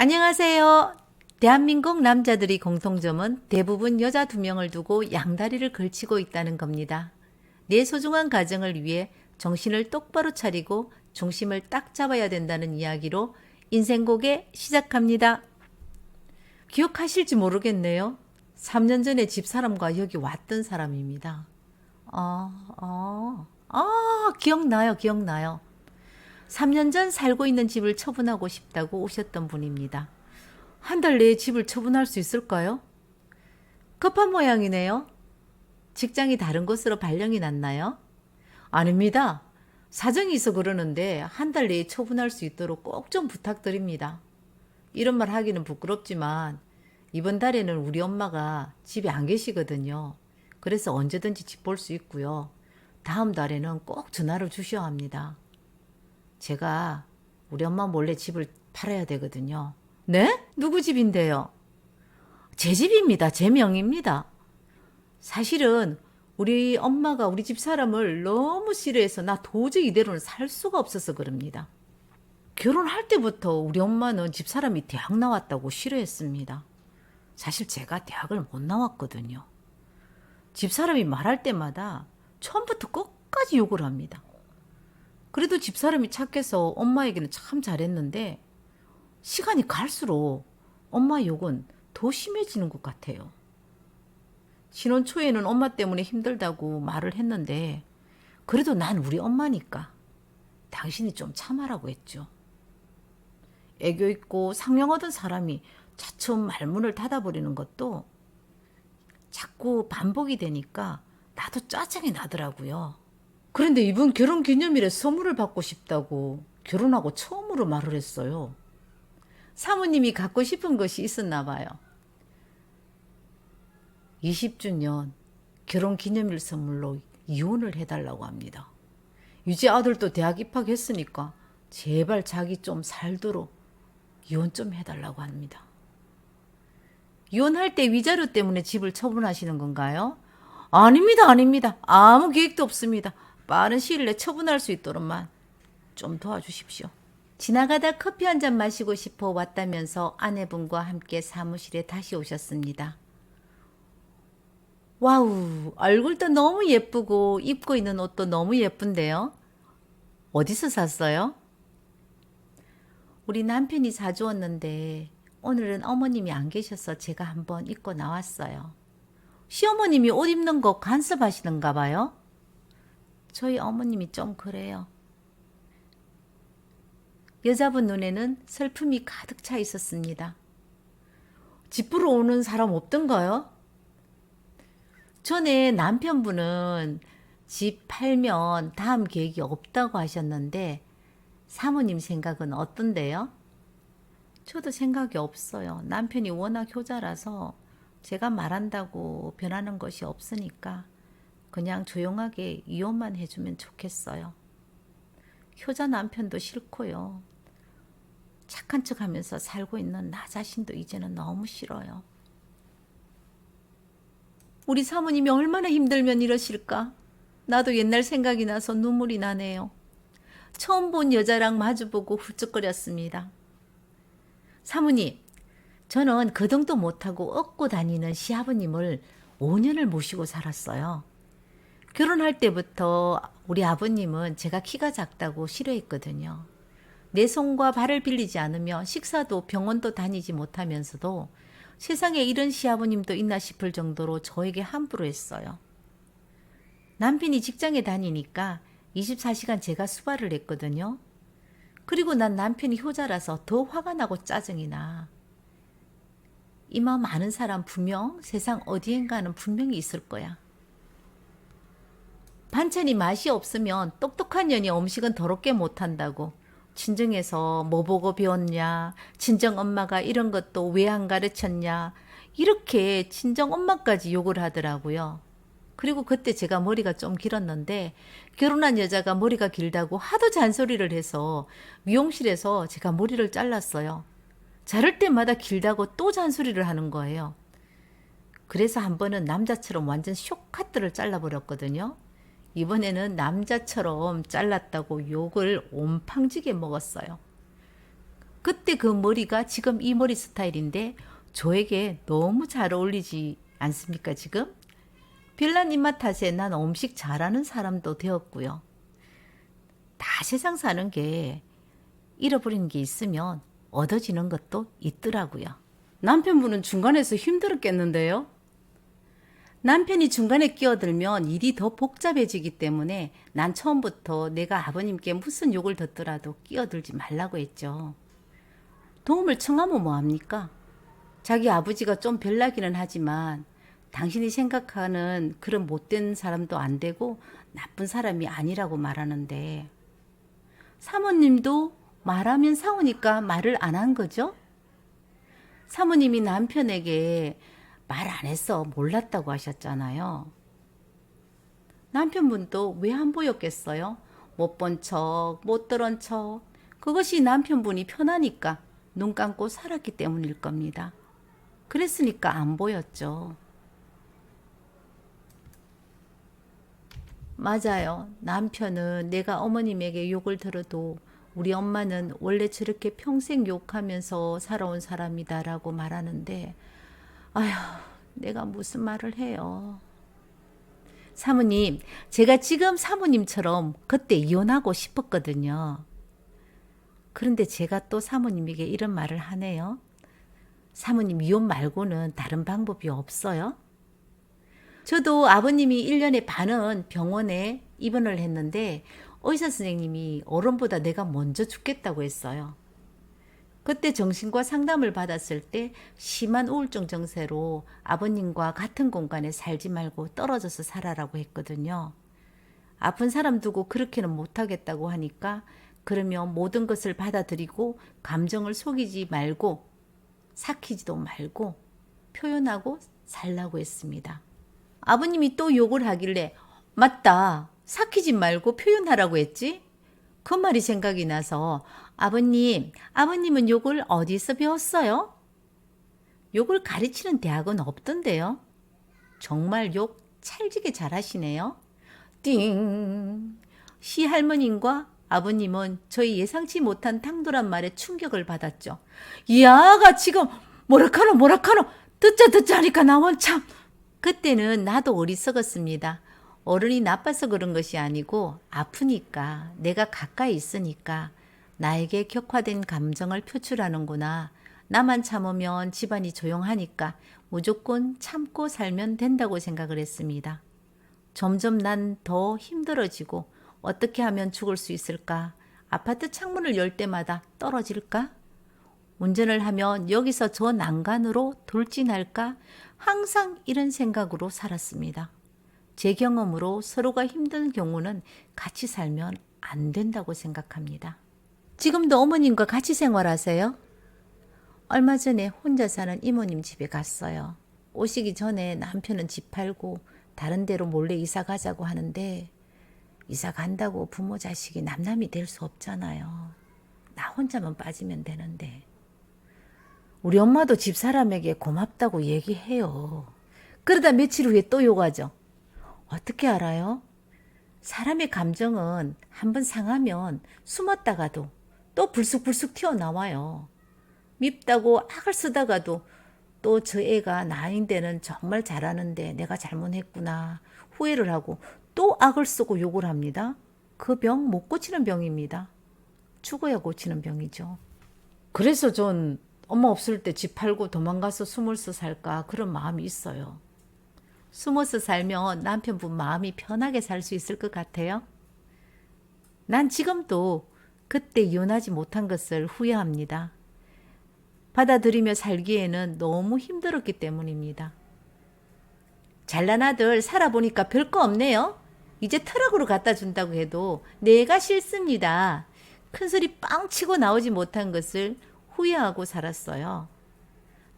안녕하세요. 대한민국 남자들이 공통점은 대부분 여자 2명을 두고 양다리를 걸치고 있다는 겁니다. 내 소중한 가정을 위해 정신을 똑바로 차리고 중심을 딱 잡아야 된다는 이야기로 인생고개 시작합니다. 기억하실지 모르겠네요. 3년 전에 집사람과 여기 왔던 사람입니다. 기억나요. 3년 전 살고 있는 집을 처분하고 싶다고 오셨던 분입니다. 한 달 내에 집을 처분할 수 있을까요? 급한 모양이네요. 직장이 다른 곳으로 발령이 났나요? 아닙니다. 사정이 있어 그러는데 한 달 내에 처분할 수 있도록 꼭 좀 부탁드립니다. 이런 말 하기는 부끄럽지만 이번 달에는 우리 엄마가 집에 안 계시거든요. 그래서 언제든지 집 볼 수 있고요. 다음 달에는 꼭 전화를 주셔야 합니다. 제가 우리 엄마 몰래 집을 팔아야 되거든요. 네? 누구 집인데요? 제 집입니다. 제 명입니다. 사실은 우리 엄마가 우리 집 사람을 너무 싫어해서 나 도저히 이대로는 살 수가 없어서 그럽니다. 결혼할 때부터 우리 엄마는 집 사람이 대학 나왔다고 싫어했습니다. 사실 제가 대학을 못 나왔거든요. 집 사람이 말할 때마다 처음부터 끝까지 욕을 합니다. 그래도 집사람이 착해서 엄마에게는 참 잘했는데 시간이 갈수록 엄마 욕은 더 심해지는 것 같아요. 신혼 초에는 엄마 때문에 힘들다고 말을 했는데 그래도 난 우리 엄마니까 당신이 좀 참아라고 했죠. 애교 있고 상냥하던 사람이 차츰 말문을 닫아버리는 것도 자꾸 반복이 되니까 나도 짜증이 나더라고요. 그런데 이번 결혼 기념일에 선물을 받고 싶다고 결혼하고 처음으로 말을 했어요. 사모님이 갖고 싶은 것이 있었나 봐요. 20주년 결혼 기념일 선물로 이혼을 해달라고 합니다. 이제 아들도 대학 입학했으니까 제발 자기 좀 살도록 이혼 좀 해달라고 합니다. 이혼할 때 위자료 때문에 집을 처분하시는 건가요? 아닙니다. 아무 계획도 없습니다. 빠른 시일 내에 처분할 수 있도록만 좀 도와주십시오. 지나가다 커피 한 잔 마시고 싶어 왔다면서 아내분과 함께 사무실에 다시 오셨습니다. 와우, 얼굴도 너무 예쁘고 입고 있는 옷도 너무 예쁜데요? 어디서 샀어요? 우리 남편이 사주었는데 오늘은 어머님이 안 계셔서 제가 한번 입고 나왔어요. 시어머님이 옷 입는 거 간섭하시는가 봐요? 저희 어머님이 좀 그래요. 여자분 눈에는 슬픔이 가득 차 있었습니다. 집 보러 오는 사람 없던가요? 전에 남편분은 집 팔면 다음 계획이 없다고 하셨는데 사모님 생각은 어떤데요? 저도 생각이 없어요. 남편이 워낙 효자라서 제가 말한다고 변하는 것이 없으니까 그냥 조용하게 이혼만 해주면 좋겠어요. 효자 남편도 싫고요. 착한 척 하면서 살고 있는 나 자신도 이제는 너무 싫어요. 우리 사모님이 얼마나 힘들면 이러실까? 나도 옛날 생각이 나서 눈물이 나네요. 처음 본 여자랑 마주보고 훌쩍거렸습니다. 사모님, 저는 거동도 못하고 업고 다니는 시아버님을 5년을 모시고 살았어요. 결혼할 때부터 우리 아버님은 제가 키가 작다고 싫어했거든요. 내 손과 발을 빌리지 않으며 식사도 병원도 다니지 못하면서도 세상에 이런 시아버님도 있나 싶을 정도로 저에게 함부로 했어요. 남편이 직장에 다니니까 24시간 제가 수발을 했거든요. 그리고 난 남편이 효자라서 더 화가 나고 짜증이 나. 이 마음 아는 사람 분명 세상 어디엔가는 분명히 있을 거야. 반찬이 맛이 없으면 똑똑한 년이 음식은 더럽게 못한다고. 친정에서 뭐 보고 배웠냐, 친정 엄마가 이런 것도 왜 안 가르쳤냐, 이렇게 친정 엄마까지 욕을 하더라고요. 그리고 그때 제가 머리가 좀 길었는데 결혼한 여자가 머리가 길다고 하도 잔소리를 해서 미용실에서 제가 머리를 잘랐어요. 자를 때마다 길다고 또 잔소리를 하는 거예요. 그래서 한 번은 남자처럼 완전 쇼카트를 잘라버렸거든요. 이번에는 남자처럼 잘랐다고 욕을 온팡지게 먹었어요. 그때 그 머리가 지금 이 머리 스타일인데 저에게 너무 잘 어울리지 않습니까 지금? 별난 입맛 탓에 난 음식 잘하는 사람도 되었고요. 다 세상 사는 게 잃어버리는 게 있으면 얻어지는 것도 있더라고요. 남편분은 중간에서 힘들었겠는데요? 남편이 중간에 끼어들면 일이 더 복잡해지기 때문에 난 처음부터 내가 아버님께 무슨 욕을 듣더라도 끼어들지 말라고 했죠. 도움을 청하면 뭐합니까? 자기 아버지가 좀 별나기는 하지만 당신이 생각하는 그런 못된 사람도 안 되고 나쁜 사람이 아니라고 말하는데 사모님도 말하면 상우니까 말을 안 한 거죠? 사모님이 남편에게 말 안 해서 몰랐다고 하셨잖아요. 남편분도 왜 안 보였겠어요? 못 본 척, 못 들은 척. 그것이 남편분이 편하니까 눈 감고 살았기 때문일 겁니다. 그랬으니까 안 보였죠. 맞아요. 남편은 내가 어머님에게 욕을 들어도 우리 엄마는 원래 저렇게 평생 욕하면서 살아온 사람이다라고 말하는데 아휴, 내가 무슨 말을 해요. 사모님, 제가 지금 사모님처럼 그때 이혼하고 싶었거든요. 그런데 제가 또 사모님에게 이런 말을 하네요. 사모님, 이혼 말고는 다른 방법이 없어요? 저도 아버님이 1년에 반은 병원에 입원을 했는데 의사 선생님이 어른보다 내가 먼저 죽겠다고 했어요. 그때 정신과 상담을 받았을 때 심한 우울증 증세로 아버님과 같은 공간에 살지 말고 떨어져서 살아라고 했거든요. 아픈 사람 두고 그렇게는 못하겠다고 하니까 그러면 모든 것을 받아들이고 감정을 속이지 말고 삭히지도 말고 표현하고 살라고 했습니다. 아버님이 또 욕을 하길래 맞다. 삭히지 말고 표현하라고 했지? 그 말이 생각이 나서 아버님은 욕을 어디서 배웠어요? 욕을 가르치는 대학은 없던데요. 정말 욕 찰지게 잘하시네요. 띵! 시할머님과 아버님은 저희 예상치 못한 탕돌한 말에 충격을 받았죠. 야가 지금 뭐라카노 듣자 하니까 나 원참. 그때는 나도 어리석었습니다. 어른이 나빠서 그런 것이 아니고 아프니까 내가 가까이 있으니까 나에게 격화된 감정을 표출하는구나. 나만 참으면 집안이 조용하니까 무조건 참고 살면 된다고 생각을 했습니다. 점점 난 더 힘들어지고 어떻게 하면 죽을 수 있을까? 아파트 창문을 열 때마다 떨어질까? 운전을 하면 여기서 저 난간으로 돌진할까? 항상 이런 생각으로 살았습니다. 제 경험으로 서로가 힘든 경우는 같이 살면 안 된다고 생각합니다. 지금도 어머님과 같이 생활하세요? 얼마 전에 혼자 사는 이모님 집에 갔어요. 오시기 전에 남편은 집 팔고 다른 데로 몰래 이사 가자고 하는데 이사 간다고 부모 자식이 남남이 될 수 없잖아요. 나 혼자만 빠지면 되는데. 우리 엄마도 집사람에게 고맙다고 얘기해요. 그러다 며칠 후에 또 욕하죠. 어떻게 알아요? 사람의 감정은 한번 상하면 숨었다가도 또 불쑥불쑥 튀어나와요. 밉다고 악을 쓰다가도 또 저 애가 나인데는 정말 잘하는데 내가 잘못했구나 후회를 하고 또 악을 쓰고 욕을 합니다. 그 병 못 고치는 병입니다. 죽어야 고치는 병이죠. 그래서 전 엄마 없을 때 집 팔고 도망가서 숨어서 살까 그런 마음이 있어요. 숨어서 살면 남편분 마음이 편하게 살 수 있을 것 같아요. 난 지금도 그때 이혼하지 못한 것을 후회합니다. 받아들이며 살기에는 너무 힘들었기 때문입니다. 잘난 아들 살아보니까 별거 없네요. 이제 트럭으로 갖다 준다고 해도 내가 싫습니다. 큰소리 빵 치고 나오지 못한 것을 후회하고 살았어요.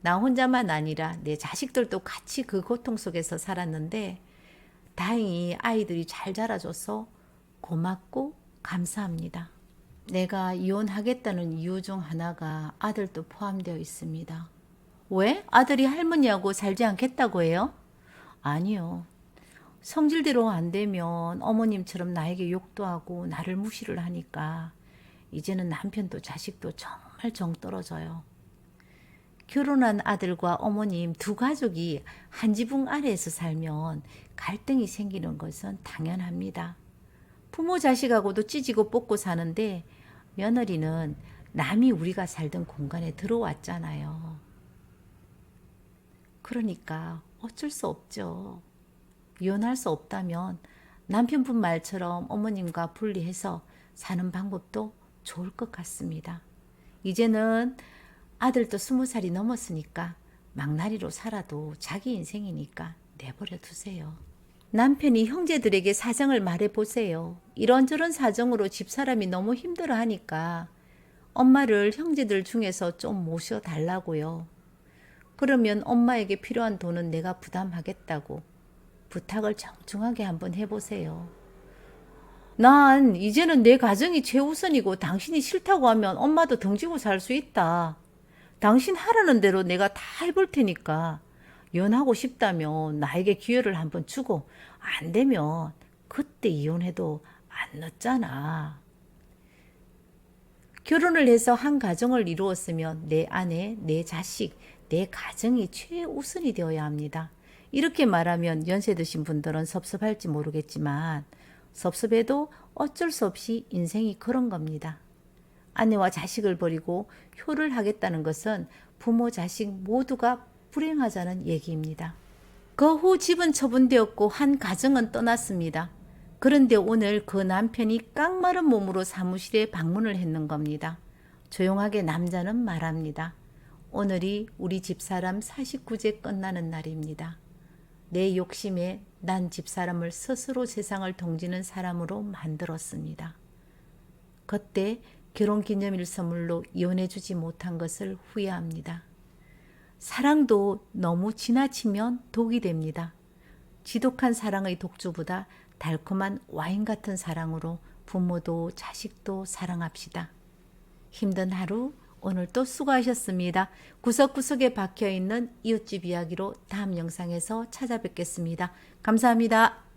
나 혼자만 아니라 내 자식들도 같이 그 고통 속에서 살았는데 다행히 아이들이 잘 자라줘서 고맙고 감사합니다. 내가 이혼하겠다는 이유 중 하나가 아들도 포함되어 있습니다. 왜? 아들이 할머니하고 살지 않겠다고 해요? 아니요. 성질대로 안 되면 어머님처럼 나에게 욕도 하고 나를 무시를 하니까 이제는 남편도 자식도 정말 정말 정 떨어져요. 결혼한 아들과 어머님 두 가족이 한 지붕 아래에서 살면 갈등이 생기는 것은 당연합니다. 부모 자식하고도 찢고 뽑고 사는데 며느리는 남이 우리가 살던 공간에 들어왔잖아요. 그러니까 어쩔 수 없죠. 이혼할 수 없다면 남편분 말처럼 어머님과 분리해서 사는 방법도 좋을 것 같습니다. 이제는 아들도 20살이 넘었으니까 망나니로 살아도 자기 인생이니까 내버려 두세요. 남편이 형제들에게 사정을 말해보세요. 이런저런 사정으로 집사람이 너무 힘들어하니까 엄마를 형제들 중에서 좀 모셔달라고요. 그러면 엄마에게 필요한 돈은 내가 부담하겠다고 부탁을 정중하게 한번 해보세요. 난 이제는 내 가정이 최우선이고 당신이 싫다고 하면 엄마도 등지고 살 수 있다. 당신 하라는 대로 내가 다 해볼 테니까 이혼하고 싶다면 나에게 기회를 한번 주고 안 되면 그때 이혼해도 안 늦잖아. 결혼을 해서 한 가정을 이루었으면 내 아내, 내 자식, 내 가정이 최우선이 되어야 합니다. 이렇게 말하면 연세 드신 분들은 섭섭할지 모르겠지만 섭섭해도 어쩔 수 없이 인생이 그런 겁니다. 아내와 자식을 버리고 효를 하겠다는 것은 부모 자식 모두가 불행하자는 얘기입니다. 그 후 집은 처분되었고 한 가정은 떠났습니다. 그런데 오늘 그 남편이 깡마른 몸으로 사무실에 방문을 했는 겁니다. 조용하게 남자는 말합니다. 오늘이 우리 집사람 49제 끝나는 날입니다. 내 욕심에 난 집사람을 스스로 세상을 동지는 사람으로 만들었습니다. 그때 결혼기념일 선물로 이혼해주지 못한 것을 후회합니다. 사랑도 너무 지나치면 독이 됩니다. 지독한 사랑의 독주보다 달콤한 와인 같은 사랑으로 부모도 자식도 사랑합시다. 힘든 하루 오늘도 수고하셨습니다. 구석구석에 박혀있는 이웃집 이야기로 다음 영상에서 찾아뵙겠습니다. 감사합니다.